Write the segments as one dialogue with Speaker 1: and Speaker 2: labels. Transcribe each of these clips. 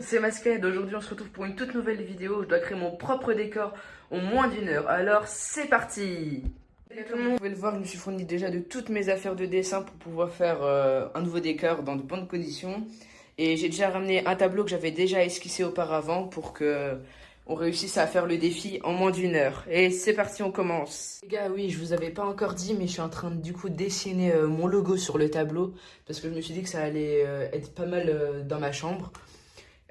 Speaker 1: c'est Masquerade. Aujourd'hui on se retrouve pour une toute nouvelle vidéo. Je dois créer mon propre décor en moins d'1 heure. Alors c'est parti. Comme vous pouvez le voir, je me suis fourni déjà de toutes mes affaires de dessin pour pouvoir faire un nouveau décor dans de bonnes conditions. Et j'ai déjà ramené un tableau que j'avais déjà esquissé auparavant pour que on réussisse à faire le défi en moins d'1 heure. Et c'est parti, on commence. Les gars, oui, je vous avais pas encore dit, mais je suis en train de du coup dessiner mon logo sur le tableau parce que je me suis dit que ça allait être pas mal dans ma chambre.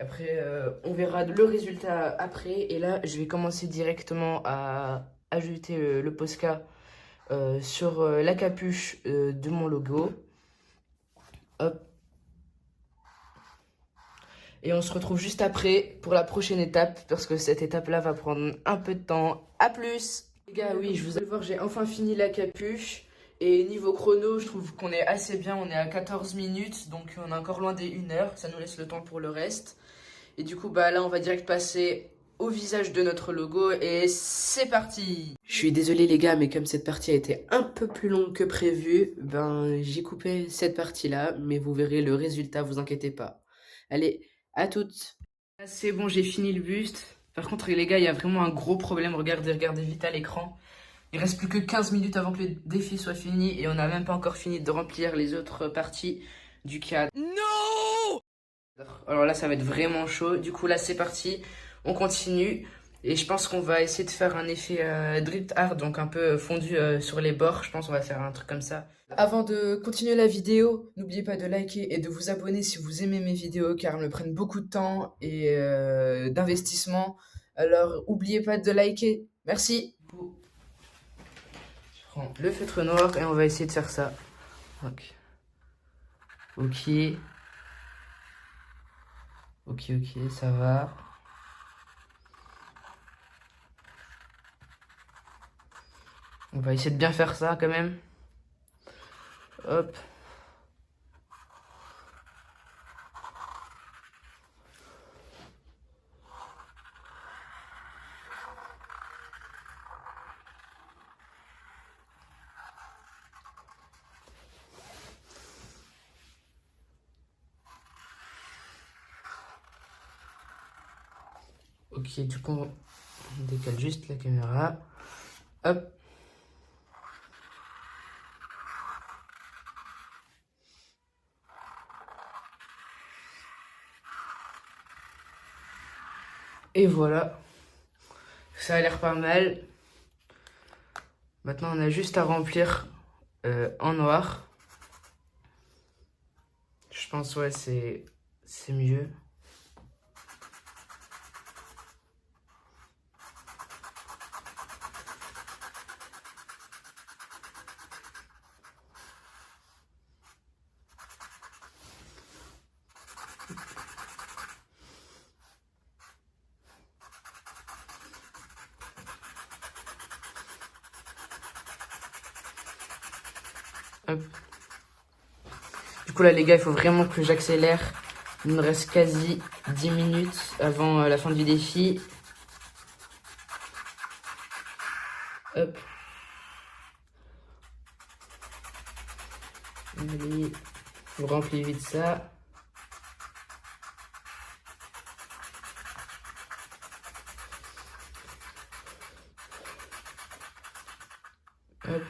Speaker 1: Après, on verra le résultat après. Et là, je vais commencer directement à ajouter le Posca sur la capuche de mon logo. Hop. Et on se retrouve juste après pour la prochaine étape, parce que cette étape-là va prendre un peu de temps. À plus! Les gars, oui, je vous allez voir, j'ai enfin fini la capuche. Et niveau chrono, je trouve qu'on est assez bien. On est à 14 minutes, donc on est encore loin des 1 heure. Ça nous laisse le temps pour le reste. Et du coup, bah là, on va direct passer au visage de notre logo. Et c'est parti! Je suis désolé les gars, mais comme cette partie a été un peu plus longue que prévu, ben j'ai coupé cette partie-là. Mais vous verrez le résultat, vous inquiétez pas. Allez, à toutes! Ah, c'est bon, j'ai fini le buste. Par contre, les gars, il y a vraiment un gros problème. Regardez vite à l'écran. Il reste plus que 15 minutes avant que le défi soit fini et on n'a même pas encore fini de remplir les autres parties du cadre. Non! Alors là, ça va être vraiment chaud. Du coup, là, c'est parti. On continue. Et je pense qu'on va essayer de faire un effet drift art, donc un peu fondu sur les bords. Je pense qu'on va faire un truc comme ça. Avant de continuer la vidéo, n'oubliez pas de liker et de vous abonner si vous aimez mes vidéos, car elles me prennent beaucoup de temps et d'investissement. Alors, n'oubliez pas de liker. Merci. Je prends le feutre noir et on va essayer de faire ça. Ok. Ok. Ok, ok, ça va. On va essayer de bien faire ça quand même. Hop. Ok, du coup, on décale juste la caméra. Hop. Et voilà. Ça a l'air pas mal. Maintenant, on a juste à remplir en noir. Je pense, ouais, c'est mieux. Hop. Du coup, là, les gars, il faut vraiment que j'accélère. Il me reste quasi 10 minutes avant la fin du défi. Hop. Allez, je remplis vite ça. Hop.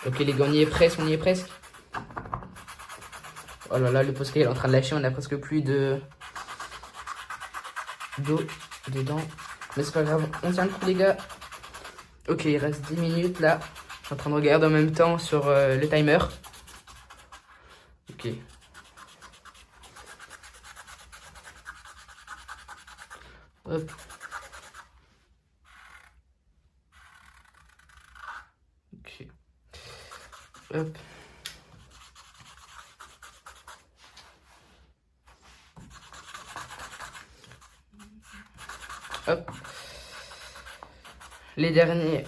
Speaker 1: Ok les gars, on y est presque, on y est presque. Oh là là, le Posca il est en train de lâcher, on a presque plus de d'eau dedans. Mais c'est pas grave, on tient le coup les gars. Ok, il reste 10 minutes là. Je suis en train de regarder en même temps sur le timer. Ok. Hop. Ok. Hop. Hop. Les dernières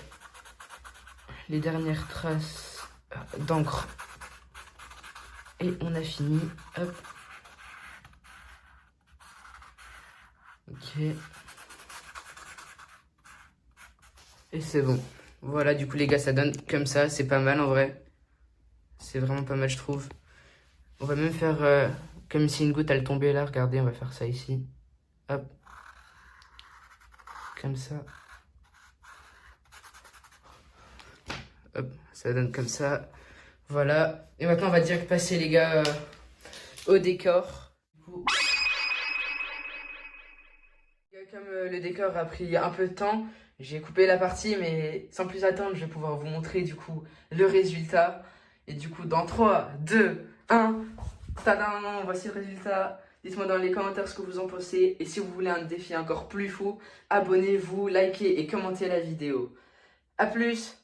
Speaker 1: traces d'encre. Et on a fini. Hop. Ok. Et c'est bon. Voilà, du coup, les gars, ça donne comme ça. C'est pas mal, en vrai. C'est vraiment pas mal, je trouve. On va même faire comme si une goutte, elle tombait là. Regardez, on va faire ça ici. Hop. Comme ça. Hop, ça donne comme ça. Voilà. Et maintenant, on va direct passer, les gars, au décor. Comme le décor a pris un peu de temps, j'ai coupé la partie, mais sans plus attendre, je vais pouvoir vous montrer du coup le résultat. Et du coup, dans 3, 2, 1, tadam, voici le résultat. Dites-moi dans les commentaires ce que vous en pensez. Et si vous voulez un défi encore plus fou, abonnez-vous, likez et commentez la vidéo. A plus!